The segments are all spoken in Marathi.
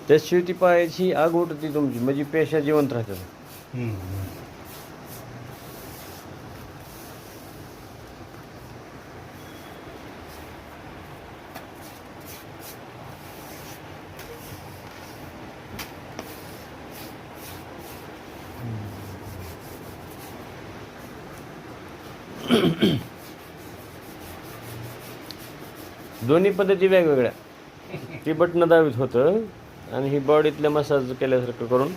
त्याशिवाय ती पायाची आग उठते तुमची, म्हणजे पेशा जिवंत राहतात. दोन्ही पद्धती वेगवेगळ्या. ती बटणं दाबीत होतं आणि ही बॉडीतल्या मसाज केल्यासारखं करून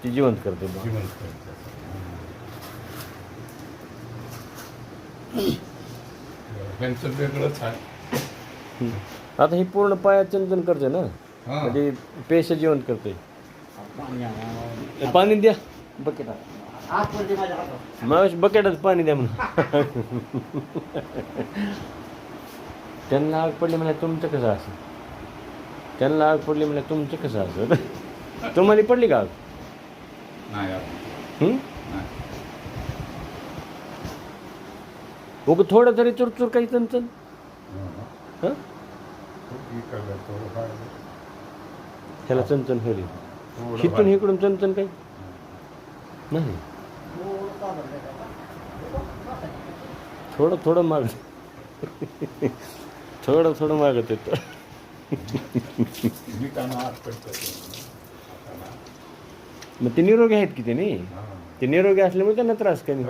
ती जिवंत करते. त्यांचं वेगळंच आहे. आता ही पूर्ण पायात चंदन करते ना, म्हणजे पेश जिवंत करते. पाणी द्या मग, बकेटात पाणी द्या म्हणून. त्यांना आग पडली म्हणजे तुमचं कसं असं, त्यांना आग पडली म्हणजे तुमचं कसं असं. तुम्हाला पडली का आग? नाही. बघ थोडं तरी चुरचूर काही चणचण. हां ह्याला चणचण होईल, हिथून इकडून चणचण काही नाही. थोडं थोडं माग थोडं थोडं मागत येतं. मग ते निरोगी आहेत की ते नाही, ते निरोगी असल्यामुळे त्यांना त्रास कमी.